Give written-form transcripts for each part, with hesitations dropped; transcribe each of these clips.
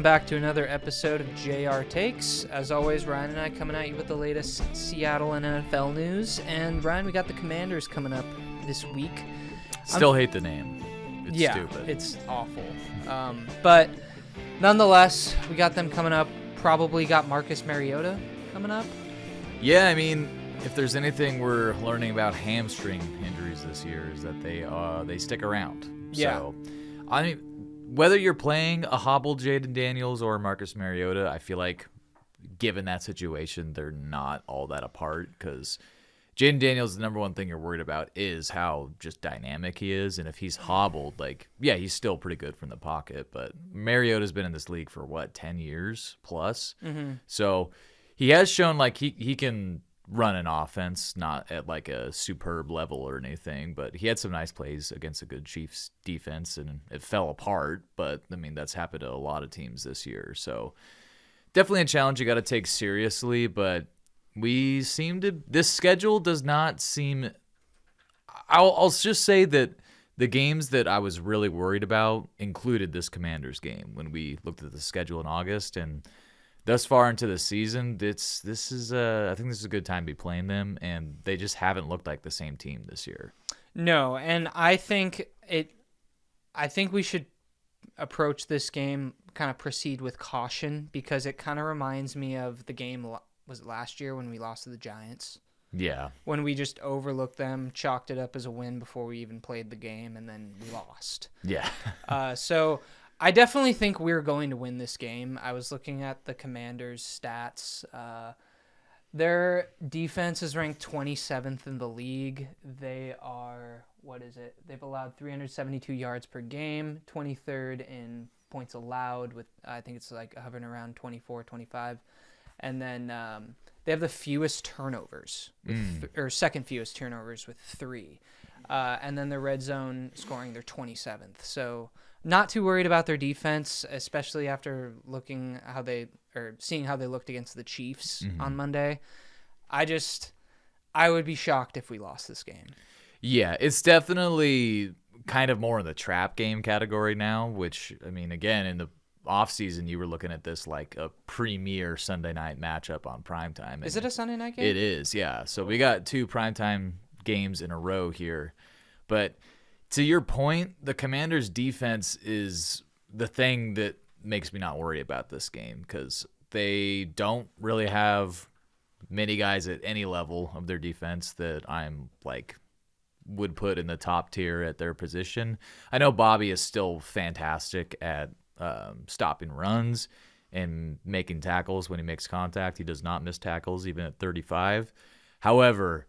welcome back to another episode of JR Takes. As always, Ryan and I coming at you with the latest Seattle and NFL news. And Ryan, we got the Commanders coming up this week. Still hate the name. It's stupid. It's awful. But nonetheless, we got them coming up. Probably got Marcus Mariota coming up. Yeah, I mean, if there's anything we're learning about hamstring injuries this year is that they stick around. Yeah. So, I mean, whether you're playing a hobbled Jaden Daniels or Marcus Mariota, I feel like given that situation, they're not all that apart because Jaden Daniels, the number one thing you're worried about is how just dynamic he is. And if he's hobbled, he's still pretty good from the pocket. But Mariota's been in this league for, 10 years plus? Mm-hmm. So he has shown he can run an offense, not at a superb level or anything, but he had some nice plays against a good Chiefs defense, and it fell apart. But I mean, that's happened to a lot of teams this year, so definitely a challenge you got to take seriously. But this schedule does not seem. I'll just say that the games that I was really worried about included this Commanders game when we looked at the schedule in August, and thus far into the season, I think this is a good time to be playing them, and they just haven't looked like the same team this year. No, and I think we should approach this game, kind of proceed with caution, because it kind of reminds me of the game, was it last year when we lost to the Giants? Yeah. When we just overlooked them, chalked it up as a win before we even played the game, and then we lost. Yeah. So I definitely think we're going to win this game. I was looking at the Commanders' stats. Their defense is ranked 27th in the league. They are, They've allowed 372 yards per game, 23rd in points allowed with, I think it's hovering around 24, 25. And then they have the fewest turnovers, or second fewest turnovers with 3. And then the red zone scoring, they're 27th. So not too worried about their defense, especially after seeing how they looked against the Chiefs on Monday. I would be shocked if we lost this game. Yeah, it's definitely kind of more in the trap game category now, which, I mean, again, in the offseason, you were looking at this like a premier Sunday night matchup on primetime. Is it a Sunday night game? It is, yeah. So we got 2 primetime games in a row here. But to your point, the Commanders' defense is the thing that makes me not worry about this game because they don't really have many guys at any level of their defense that I'm would put in the top tier at their position. I know Bobby is still fantastic at stopping runs and making tackles when he makes contact. He does not miss tackles even at 35. However,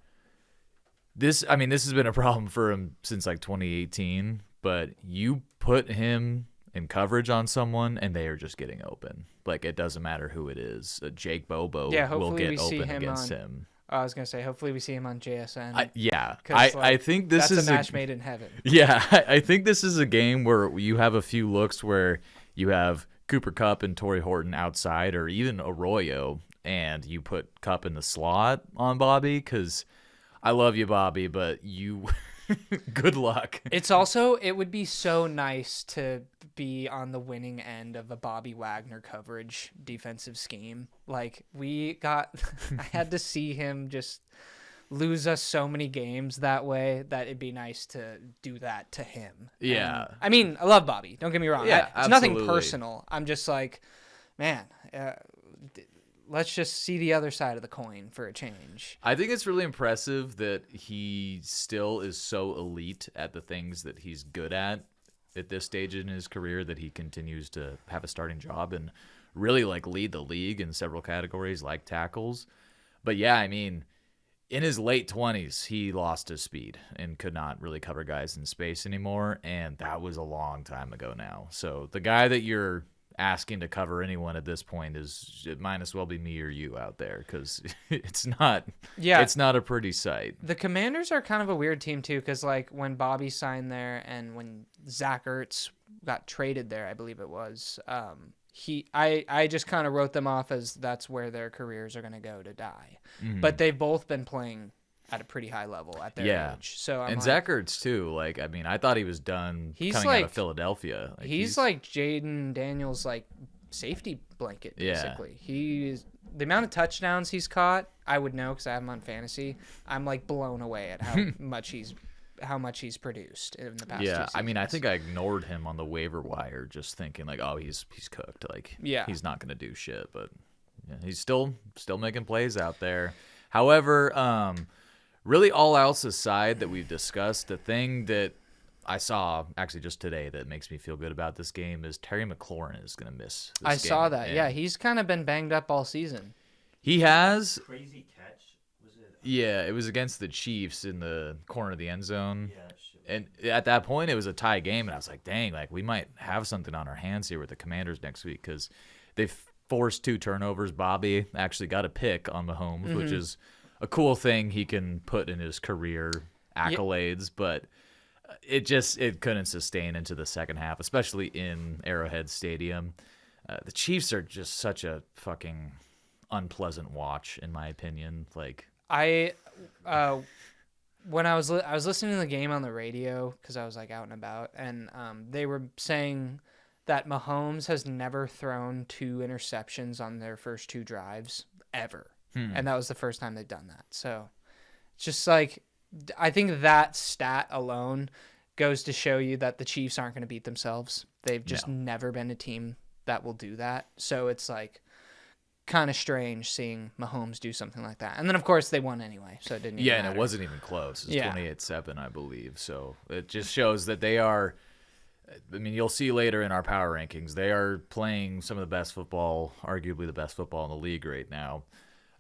this has been a problem for him since 2018, but you put him in coverage on someone and they are just getting open. It doesn't matter who it is. Jake Bobo will get open against him. I was going to say, hopefully we see him on JSN. I think this is a match made in heaven. Yeah, I think this is a game where you have a few looks where you have Cooper Kupp and Torrey Horton outside, or even Arroyo, and you put Kupp in the slot on Bobby, because I love you, Bobby, but you good luck. It would be so nice to be on the winning end of a Bobby Wagner coverage defensive scheme. I had to see him just lose us so many games that way that it'd be nice to do that to him. Yeah. I mean, I love Bobby. Don't get me wrong. Yeah, it's nothing personal. I'm just man, let's just see the other side of the coin for a change. I think it's really impressive that he still is so elite at the things that he's good at this stage in his career, that he continues to have a starting job and really lead the league in several categories like tackles. But yeah, I mean, in his late 20s, he lost his speed and could not really cover guys in space anymore, and that was a long time ago now. So the guy that you're asking to cover anyone at this point it might as well be me or you out there, because it's not a pretty sight. The Commanders are kind of a weird team too, because when Bobby signed there and when Zach Ertz got traded there, I believe it was, I just kind of wrote them off as that's where their careers are going to go to die. Mm-hmm. But they've both been playing at a pretty high level at their age. So Zach Ertz too. I thought he was done coming out of Philadelphia. He's like Jaden Daniels, safety blanket, Yeah. basically. The amount of touchdowns he's caught, I would know because I have him on fantasy. I'm like blown away at how much he's produced in the past 2 seasons. I mean, I think I ignored him on the waiver wire, just thinking like, oh, he's cooked. Like, he's not gonna do shit. But yeah, he's still making plays out there. However, really, all else aside that we've discussed, the thing that I saw actually just today that makes me feel good about this game is Terry McLaurin is gonna miss this game. I saw that. Yeah, he's kind of been banged up all season. He has. Crazy catch. Was it? Yeah, it was against the Chiefs in the corner of the end zone. Yeah. And at that point, it was a tie game, and I was like, dang, like we might have something on our hands here with the Commanders next week because they forced 2 turnovers. Bobby actually got a pick on Mahomes, which is a cool thing he can put in his career accolades, but it couldn't sustain into the second half, especially in Arrowhead Stadium. The Chiefs are just such a fucking unpleasant watch, in my opinion. Like when I was listening to the game on the radio because I was like out and about, and they were saying that Mahomes has never thrown 2 interceptions on their first 2 drives ever, and that was the first time they've done that. So it's just like I think that stat alone goes to show you that the Chiefs aren't going to beat themselves. They've just never been a team that will do that. So it's like kind of strange seeing Mahomes do something like that. And then, of course, they won anyway, so it didn't even matter. And it wasn't even close. It was 28-7, I believe. So it just shows that they are – I mean, you'll see later in our power rankings, they are playing some of the best football, arguably the best football in the league right now.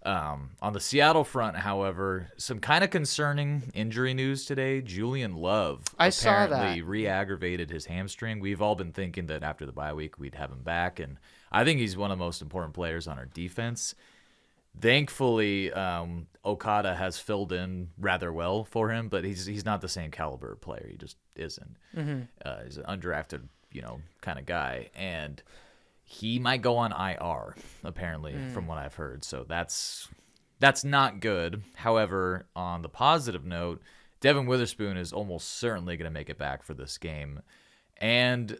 On the Seattle front, however, some kind of concerning injury news today. Julian Love apparently re-aggravated his hamstring. We've all been thinking that after the bye week we'd have him back, and I think he's one of the most important players on our defense. Thankfully, Okada has filled in rather well for him, but he's not the same caliber player. He just isn't. He's an undrafted, kind of guy, and he might go on IR, apparently, from what I've heard. So that's not good. However, on the positive note, Devin Witherspoon is almost certainly going to make it back for this game. And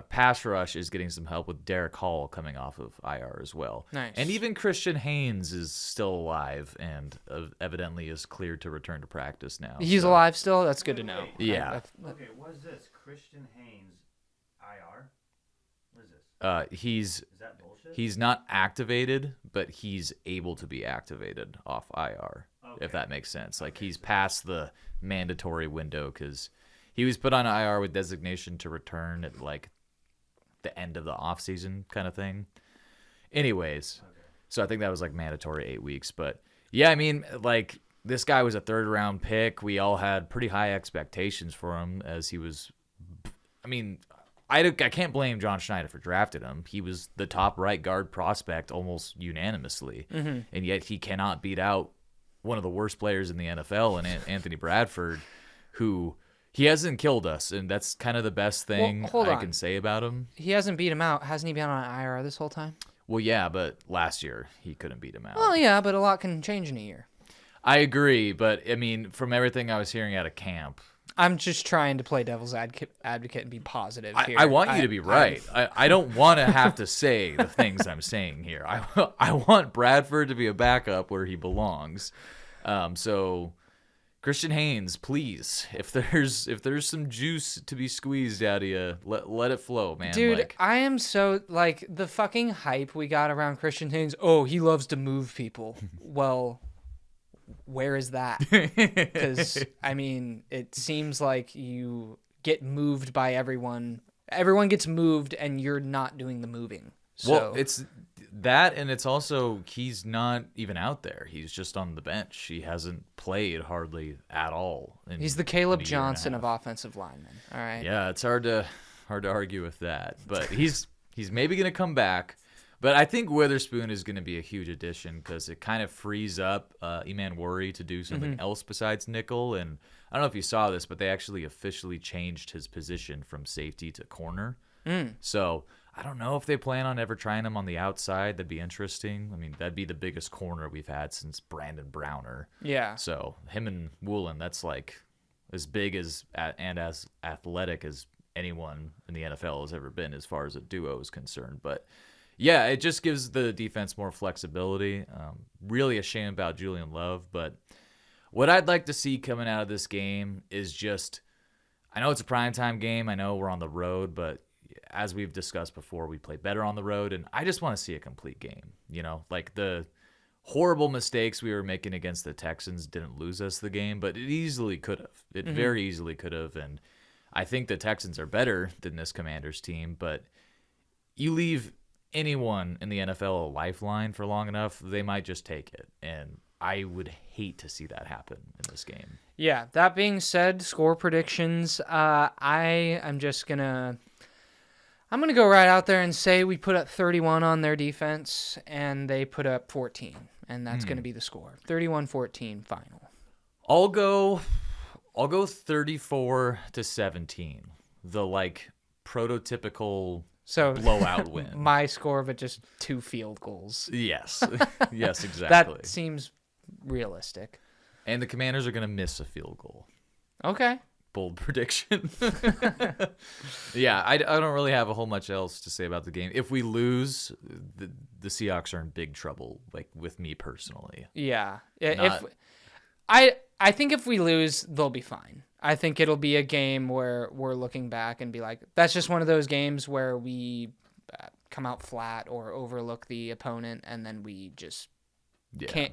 pass rush is getting some help with Derek Hall coming off of IR as well. Nice. And even Christian Haynes is still alive and evidently is cleared to return to practice now. He's alive still? That's good to know. Yeah. Okay, what is this? Christian Haynes IR? What is this? Is that bullshit? He's not activated, but he's able to be activated off IR, if that makes sense. Like, he's past the mandatory window because he was put on IR with designation to return at, like, the end of the offseason kind of thing. Anyways, so I think that was, like, mandatory 8 weeks. But, yeah, I mean, like, this guy was a third-round pick. We all had pretty high expectations for him as he was – I mean – I can't blame John Schneider for drafting him. He was the top right guard prospect almost unanimously, and yet he cannot beat out one of the worst players in the NFL, and Anthony Bradford, who he hasn't killed us, and that's kind of the best thing I can say about him. He hasn't beat him out. Hasn't he been on IR this whole time? Well, yeah, but last year he couldn't beat him out. Well, yeah, but a lot can change in a year. I agree, but, I mean, from everything I was hearing out of camp, I'm just trying to play devil's advocate and be positive here. I want you to be right. I don't want to have to say the things I'm saying here. I want Bradford to be a backup where he belongs. So Christian Haynes, please, if there's some juice to be squeezed out of you, let it flow, man. Dude, I am so, like, the fucking hype we got around Christian Haynes. Oh, he loves to move people. Well, where is that? Because, I mean, it seems like you get moved by everyone. Everyone gets moved, and you're not doing the moving. So. Well, it's that, and it's also he's not even out there. He's just on the bench. He hasn't played hardly at all. He's the Caleb Johnson of offensive linemen. All right. Yeah, it's hard to argue with that. But he's maybe going to come back. But I think Witherspoon is going to be a huge addition because it kind of frees up Eman Worry to do something else besides nickel. And I don't know if you saw this, but they actually officially changed his position from safety to corner. So I don't know if they plan on ever trying him on the outside. That'd be interesting. I mean, that'd be the biggest corner we've had since Brandon Browner. Yeah. So him and Woolen, that's like as big as and as athletic as anyone in the NFL has ever been as far as a duo is concerned. But yeah, it just gives the defense more flexibility. Really a shame about Julian Love, but what I'd like to see coming out of this game is just, I know it's a primetime game. I know we're on the road, but as we've discussed before, we play better on the road, and I just want to see a complete game. You know, like the horrible mistakes we were making against the Texans didn't lose us the game, but it easily could have. It very easily could have, and I think the Texans are better than this Commanders team, but you leave anyone in the NFL a lifeline for long enough, they might just take it, and I would hate to see that happen in this game. Yeah, that being said, score predictions, I'm going to go right out there and say we put up 31 on their defense, and they put up 14, and that's going to be the score. 31-14 final. I'll go 34-17. The prototypical blowout win. My score, but just 2 field goals. Yes. Yes, exactly. That seems realistic. And the Commanders are going to miss a field goal. Okay. Bold prediction. Yeah, I don't really have a whole much else to say about the game. If we lose, the Seahawks are in big trouble, with me personally. Yeah. I think if we lose, they'll be fine. I think it'll be a game where we're looking back and be like, that's just one of those games where we come out flat or overlook the opponent, and then we just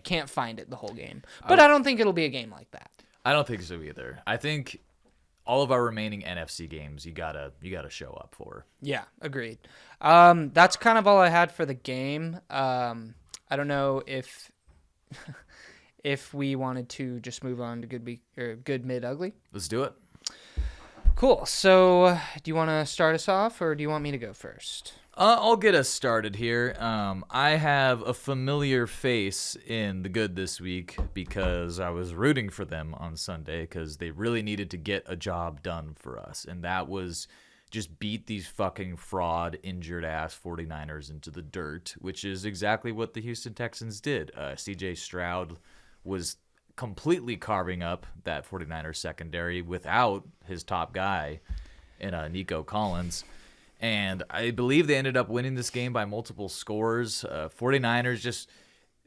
can't find it the whole game. But I don't think it'll be a game like that. I don't think so either. I think all of our remaining NFC games you gotta show up for. Yeah, agreed. That's kind of all I had for the game. I don't know if we wanted to just move on to good, mid, ugly. Let's do it. Cool. So, do you want to start us off, or do you want me to go first? I'll get us started here. I have a familiar face in the good this week because I was rooting for them on Sunday because they really needed to get a job done for us, and that was just beat these fucking fraud, injured-ass 49ers into the dirt, which is exactly what the Houston Texans did. C.J. Stroud was completely carving up that 49ers secondary without his top guy in Nico Collins. And I believe they ended up winning this game by multiple scores. 49ers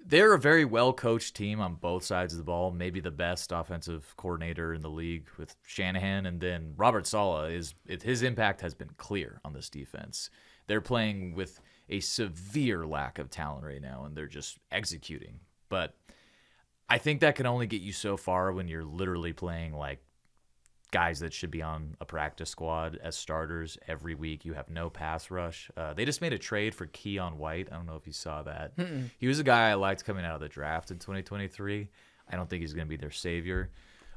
they're a very well-coached team on both sides of the ball, maybe the best offensive coordinator in the league with Shanahan. And then Robert Saleh, his impact has been clear on this defense. They're playing with a severe lack of talent right now, and they're just executing. But I think that can only get you so far when you're literally playing guys that should be on a practice squad as starters every week. You have no pass rush. They just made a trade for Keon White. I don't know if you saw that. He was a guy I liked coming out of the draft in 2023. I don't think he's going to be their savior.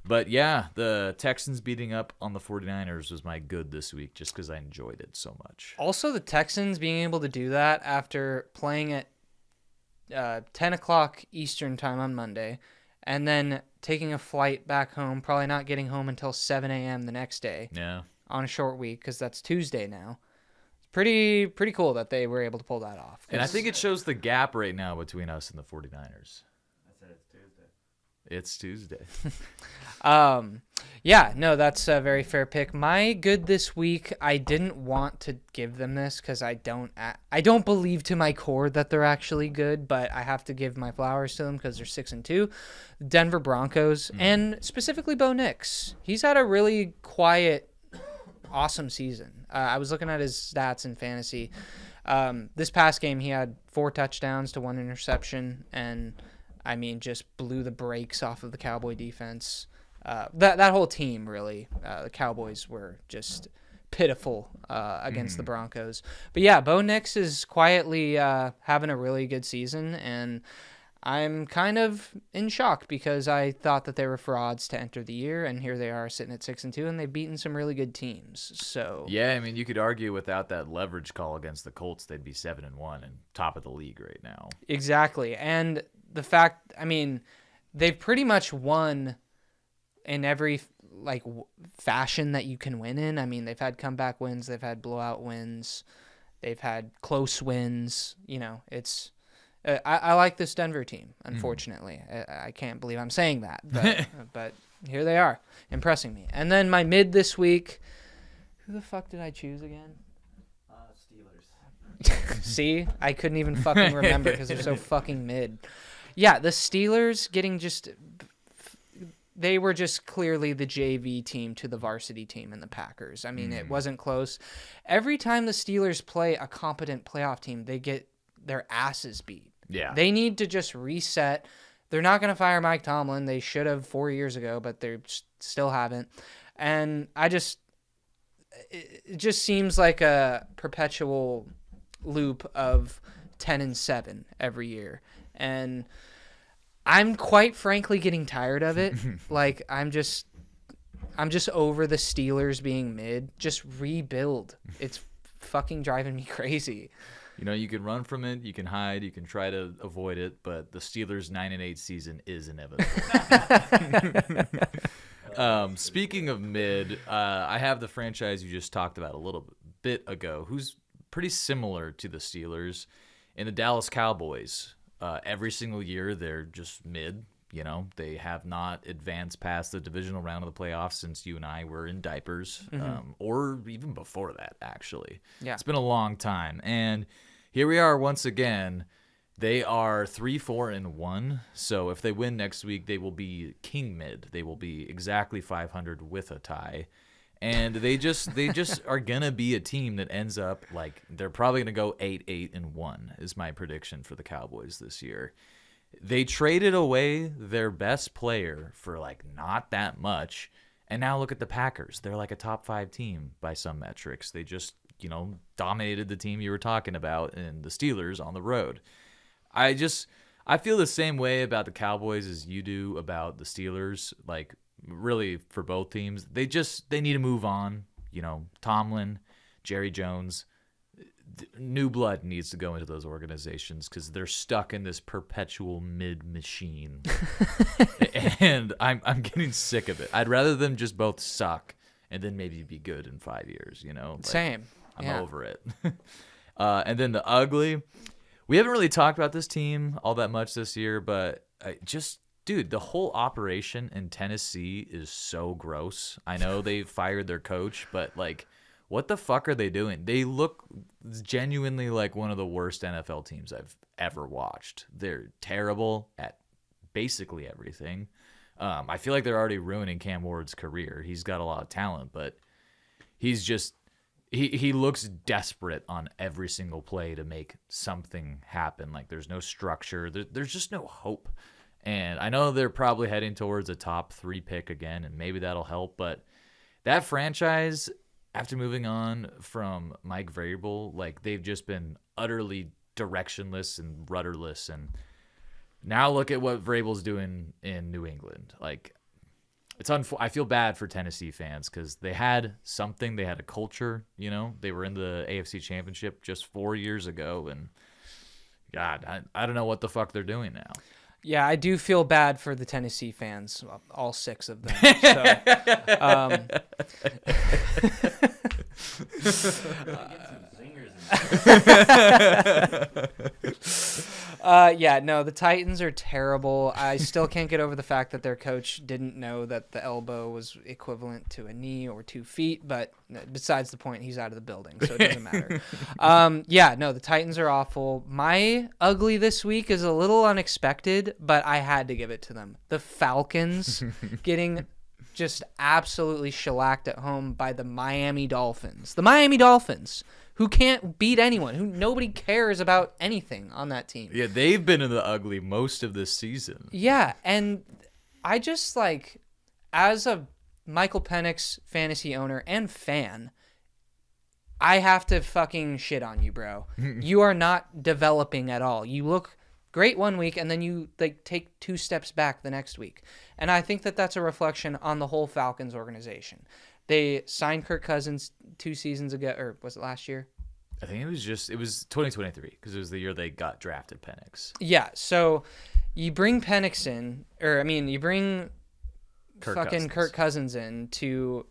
But yeah, the Texans beating up on the 49ers was my good this week just because I enjoyed it so much. Also, the Texans being able to do that after playing at 10 o'clock Eastern time on Monday, and then taking a flight back home, probably not getting home until 7 a.m. the next day. Yeah. On a short week, because that's Tuesday now. It's pretty cool that they were able to pull that off. And I think it shows the gap right now between us and the 49ers. I said it's Tuesday. It's Tuesday. Yeah, no, that's a very fair pick. My good this week, I didn't want to give them this because I don't believe to my core that they're actually good, but I have to give my flowers to them because they're 6-2. Denver Broncos, and specifically Bo Nix. He's had a really quiet, awesome season. I was looking at his stats in fantasy. This past game, he had 4 touchdowns to 1 interception, and just blew the brakes off of the Cowboy defense. That whole team, really. The Cowboys were just pitiful against the Broncos. But yeah, Bo Nix is quietly having a really good season, and I'm kind of in shock because I thought that they were frauds to enter the year, and here they are sitting at 6-2, and they've beaten some really good teams. So yeah, you could argue without that leverage call against the Colts, they'd be 7-1 and top of the league right now. Exactly, and the fact, they've pretty much won in every fashion that you can win in. They've had comeback wins, they've had blowout wins, they've had close wins. It's I like this Denver team. Unfortunately, I can't believe I'm saying that, but but here they are, impressing me. And then my mid this week, Who the fuck did I choose again? Steelers. See? I couldn't even fucking remember because they're so fucking mid. Yeah, the Steelers getting just... They were just clearly the JV team to the varsity team in the Packers. I mean, it wasn't close. Every time the Steelers play a competent playoff team, they get their asses beat. Yeah. They need to just reset. They're not going to fire Mike Tomlin. They should have 4 years ago, but they still haven't. And it just seems like a perpetual loop of 10-7 every year. And I'm quite frankly getting tired of it. Like, I'm just over the Steelers being mid. Just rebuild. It's fucking driving me crazy. You know, you can run from it, you can hide, you can try to avoid it, but the Steelers' 9-8 season is inevitable. Speaking of mid, I have the franchise you just talked about a little bit ago, who's pretty similar to the Steelers, in the Dallas Cowboys. Every single year, they're just mid. You know, they have not advanced past the divisional round of the playoffs since you and I were in diapers, or even before that, actually. Yeah. It's been a long time. And here we are once again. They are 3-4-1. So if they win next week, they will be king mid. They will be exactly 500 with a tie. And they just are going to be a team that ends up like they're probably going to go 8-1 is my prediction for the Cowboys this year. They traded away their best player for like not that much. And now look at the Packers. They're like a top 5 team by some metrics. They just, dominated the team you were talking about and the Steelers on the road. I feel the same way about the Cowboys as you do about the Steelers. Like, really, for both teams, they need to move on. Tomlin, Jerry Jones, new blood needs to go into those organizations because they're stuck in this perpetual mid machine. And I'm getting sick of it. I'd rather them just both suck and then maybe be good in 5 years. Same. I'm over it. And then the ugly. We haven't really talked about this team all that much this year, but dude, the whole operation in Tennessee is so gross. I know they fired their coach, but like, what the fuck are they doing? They look genuinely like one of the worst NFL teams I've ever watched. They're terrible at basically everything. I feel like they're already ruining Cam Ward's career. He's got a lot of talent, but he's just he looks desperate on every single play to make something happen. Like, there's no structure. There's just no hope. And I know they're probably heading towards a top 3 pick again, and maybe that'll help. But that franchise, after moving on from Mike Vrabel, like, they've just been utterly directionless and rudderless. And now look at what Vrabel's doing in New England. Like, I feel bad for Tennessee fans because they had something. They had a culture, They were in the AFC Championship just 4 years ago. And, God, I don't know what the fuck they're doing now. Yeah, I do feel bad for the Tennessee fans, all 6 of them. So, the Titans are terrible. I still can't get over the fact that their coach didn't know that the elbow was equivalent to a knee or 2 feet, but besides the point, he's out of the building, so it doesn't matter. The Titans are awful. My ugly this week is a little unexpected, but I had to give it to them. The Falcons getting just absolutely shellacked at home by the Miami Dolphins. The Miami Dolphins, who can't beat anyone, who nobody cares about anything on that team. Yeah, they've been in the ugly most of this season. Yeah, and I just, like, as a Michael Penix fantasy owner and fan, I have to fucking shit on you, bro. You are not developing at all. You look great one week, and then you take 2 steps back the next week. And I think that that's a reflection on the whole Falcons organization. They signed Kirk Cousins 2 seasons ago, or was it last year? I think it was 2023 because it was the year they got drafted Penix. Yeah, so you bring Penix in, you bring Kirk Cousins in to,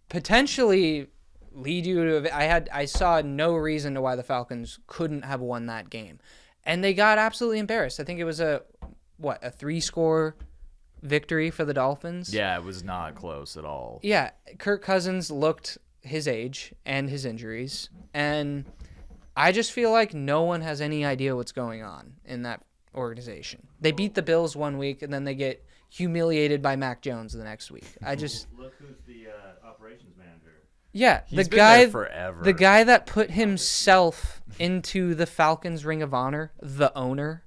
potentially lead you to. I saw no reason to why the Falcons couldn't have won that game, and they got absolutely embarrassed. I think it was a 3-score victory for the Dolphins. Yeah, it was not close at all. Yeah, Kirk Cousins looked his age and his injuries, and I just feel like no one has any idea what's going on in that organization. They beat the Bills one week, and then they get humiliated by Mac Jones the next week. Look who's the operations manager. Yeah, He's been there forever. The guy that put himself into the Falcons Ring of Honor, the owner,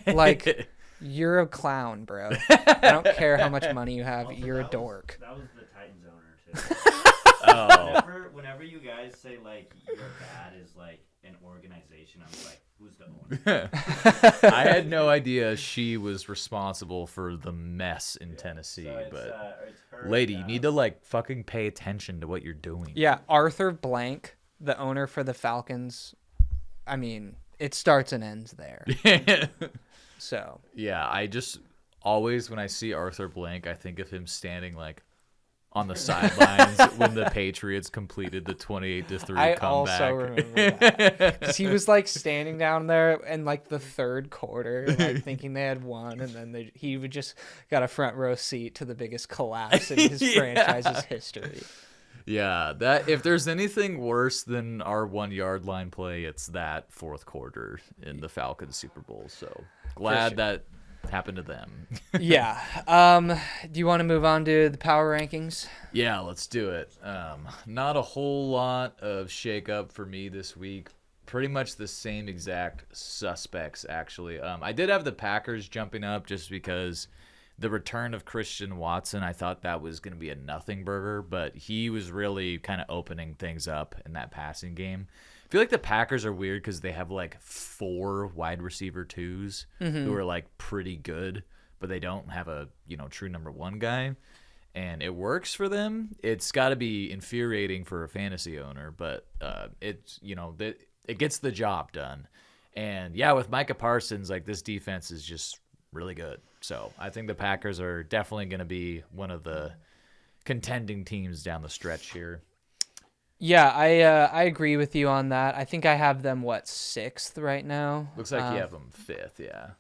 like, you're a clown, bro. I don't care how much money you have. Also, you're a dork. That was the Titans owner too. Whenever you guys say like your dad is like an organization, I'm like, who's the owner? I had no idea she was responsible for the mess in Tennessee, So but it's her lady, you dad. need to like fucking pay attention to what you're doing. Yeah, Arthur Blank, the owner for the Falcons. I mean, it starts and ends there. So Yeah, I just always when I see Arthur Blank, I think of him standing like on the sidelines when the Patriots completed the 28-3 I comeback. also remember that. 'Cause he was like standing down there in like the third quarter, like thinking they had won, and then he would just got a front row seat to the biggest collapse in his franchise's history. Yeah, that if there's anything worse than our 1 yard line play, it's that fourth quarter in the Falcons Super Bowl. So glad sure. that happened to them. Yeah. Do you want to move on to the power rankings? Yeah, let's do it. Not a whole lot of shakeup for me this week. Pretty much the same exact suspects, actually. I did have the Packers jumping up just because the return of Christian Watson, I thought that was going to be a nothing burger, but he was really kind of opening things up in that passing game. I feel like the Packers are weird because they have like 4 wide receiver twos who are like pretty good, but they don't have a true number 1 guy, and it works for them. It's got to be infuriating for a fantasy owner, but it's it gets the job done. And yeah, with Micah Parsons, like this defense is just really good. So I think the Packers are definitely going to be one of the contending teams down the stretch here. Yeah, I agree with you on that. I think I have them 6th right now. Looks like you have them 5th, yeah.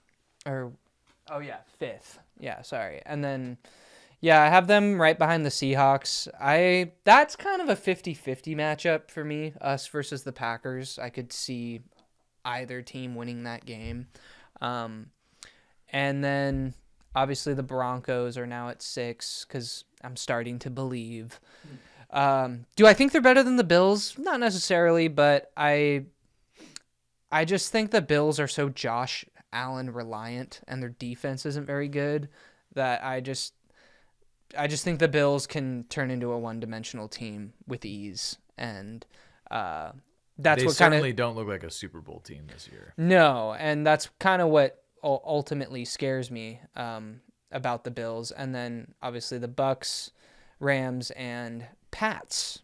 Fifth. Yeah, sorry. And then I have them right behind the Seahawks. That's kind of a 50-50 matchup for me, us versus the Packers. I could see either team winning that game. And then obviously the Broncos are now at 6 because I'm starting to believe. Do I think they're better than the Bills? Not necessarily, but I just think the Bills are so Josh Allen reliant and their defense isn't very good that I just think the Bills can turn into a one-dimensional team with ease, and that's they what certainly don't look like a Super Bowl team this year. No, and that's kind of what ultimately scares me about the Bills. And then obviously the Bucks, Rams, and Pats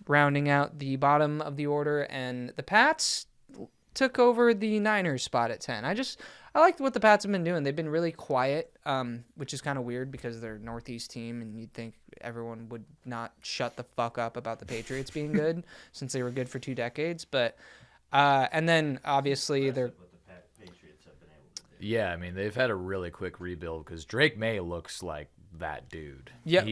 rounding out the bottom of the order, and the Pats took over the Niners spot at 10. I like what the Pats have been doing. They've been really quiet, which is kind of weird because they're a Northeast team, and you'd think everyone would not shut the fuck up about the Patriots being good since they were good for 2 decades. But and then obviously they're. Yeah, I mean, they've had a really quick rebuild because Drake May looks like that dude. Yeah,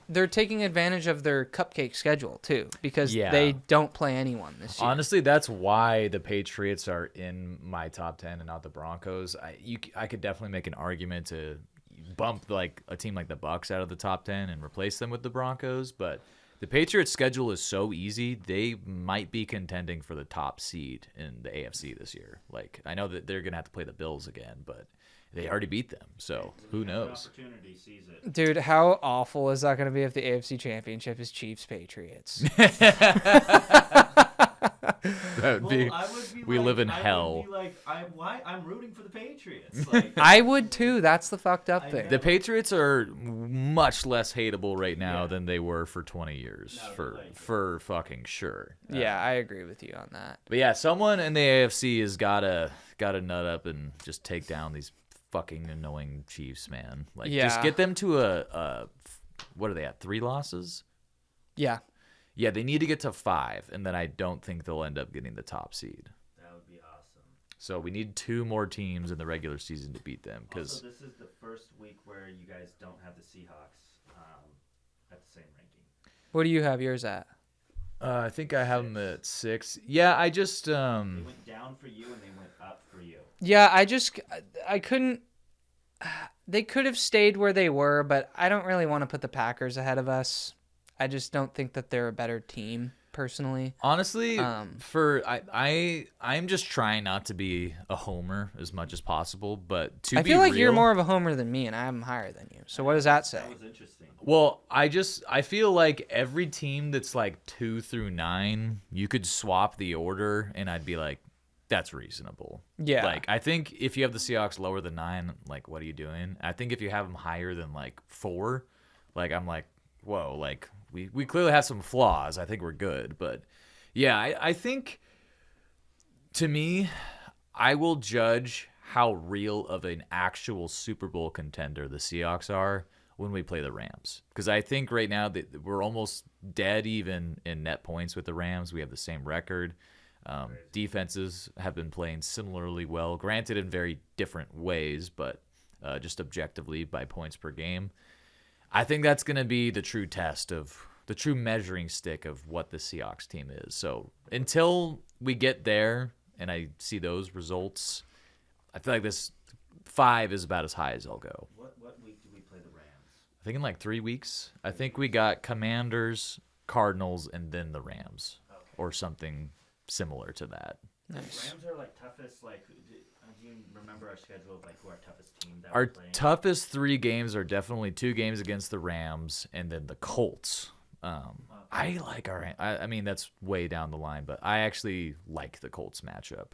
they're taking advantage of their cupcake schedule, too, because they don't play anyone this year. Honestly, that's why the Patriots are in my top 10 and not the Broncos. I could definitely make an argument to bump like a team like the Bucks out of the top 10 and replace them with the Broncos, but the Patriots' schedule is so easy, they might be contending for the top seed in the AFC this year. Like, I know that they're going to have to play the Bills again, but they already beat them, so who knows? Opportunity sees it. Dude, how awful is that going to be if the AFC Championship is Chiefs-Patriots? That would be, we live in hell. hell. Be like, I'm rooting for the Patriots. Like, I would too. That's the fucked up thing. The Patriots are much less hateable right now than they were for 20 years, for fucking sure. Yeah, I agree with you on that. But yeah, someone in the AFC has gotta nut up and just take down these fucking annoying Chiefs, man. Like, just get them to a what are they at? 3 losses? Yeah. Yeah, they need to get to 5, and then I don't think they'll end up getting the top seed. that would be awesome. So we need 2 more teams in the regular season to beat them. Also, this is the first week where you guys don't have the Seahawks at the same ranking. What do you have yours at? I think I have them at 6. Yeah, I just They went down for you and they went up for you. Yeah, I couldn't. They could have stayed where they were, but I don't really want to put the Packers ahead of us. I just don't think that they're a better team, personally. honestly I'm just trying not to be a homer as much as possible, but I feel like you're more of a homer than me, and I'm higher than you. So what does that say? That was interesting. Well, I feel like every team that's like 2 through 9, you could swap the order, and I'd be like, that's reasonable. Yeah. Like, I think if you have the Seahawks lower than 9, like, what are you doing? I think if you have them higher than like 4, like, I'm like, whoa, like we clearly have some flaws. I think we're good, but yeah, I think to me, I will judge how real of an actual Super Bowl contender the Seahawks are when we play the Rams. Because I think right now that we're almost dead even in net points with the Rams. We have the same record. Defenses have been playing similarly well, granted in very different ways, but just objectively by points per game. I think that's going to be the true test of the true measuring stick of what the Seahawks team is. So until we get there and I see those results, I feel like this 5 is about as high as I'll go. What week do we play the Rams? I think in like 3 weeks. I think we got Commanders, Cardinals, and then the Rams, or something similar to that. Nice. Rams are like toughest. Like, do you remember our schedule of like who our toughest team that Our we're playing? toughest 3 games are definitely 2 games against the Rams and then the Colts. I like I mean, that's way down the line, but I actually like the Colts matchup.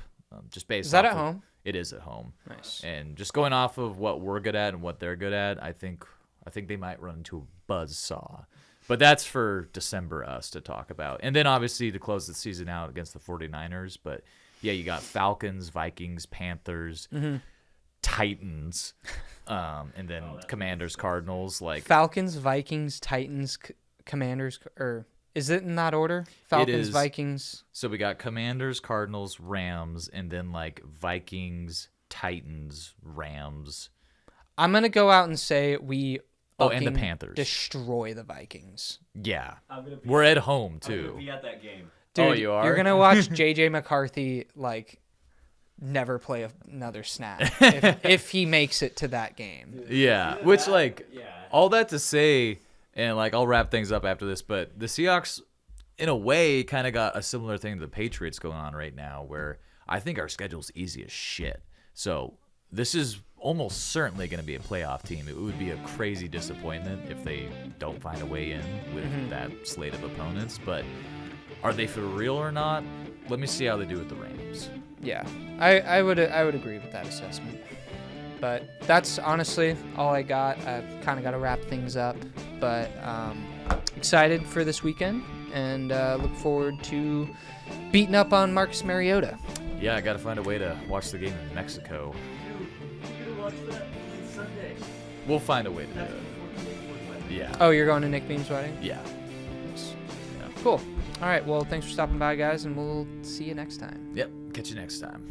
Just based Is that off at of- home? It is at home. Nice. And just going off of what we're good at and what they're good at, I think they might run into a buzzsaw. But that's for December us to talk about. And then obviously to close the season out against the 49ers. But yeah, you got Falcons, Vikings, Panthers, Titans, and then Commanders, Cardinals. Like Falcons, Vikings, Titans, Commanders, or is it in that order? Falcons, is. Vikings. So we got Commanders, Cardinals, Rams, and then like Vikings, Titans, Rams. I'm gonna go out and say we. Oh, and the fucking Panthers. Destroy the Vikings. Yeah. I'm gonna be We're at home I'm gonna too. be at that game. Dude, Oh, you are? You're gonna watch JJ McCarthy like never play another snap if he makes it to that game. Yeah. Either Which that- like yeah. all that to say, and like I'll wrap things up after this, but the Seahawks in a way kind of got a similar thing to the Patriots going on right now, where I think our schedule's easy as shit. So this is almost certainly going to be a playoff team. It would be a crazy disappointment if they don't find a way in with that slate of opponents. But are they for real or not? Let me see how they do with the Rams. Yeah, I would agree with that assessment. But that's honestly all I got. I've kind of got to wrap things up, but excited for this weekend and look forward to beating up on Marcus Mariota. Yeah, I got to find a way to watch the game in Mexico. We're gonna watch that on Sunday. We'll find a way to do That's it. before the Yeah. Oh, you're going to Nick Beam's wedding? Yeah. Cool. All right. Well, thanks for stopping by, guys, and we'll see you next time. Yep. Catch you next time.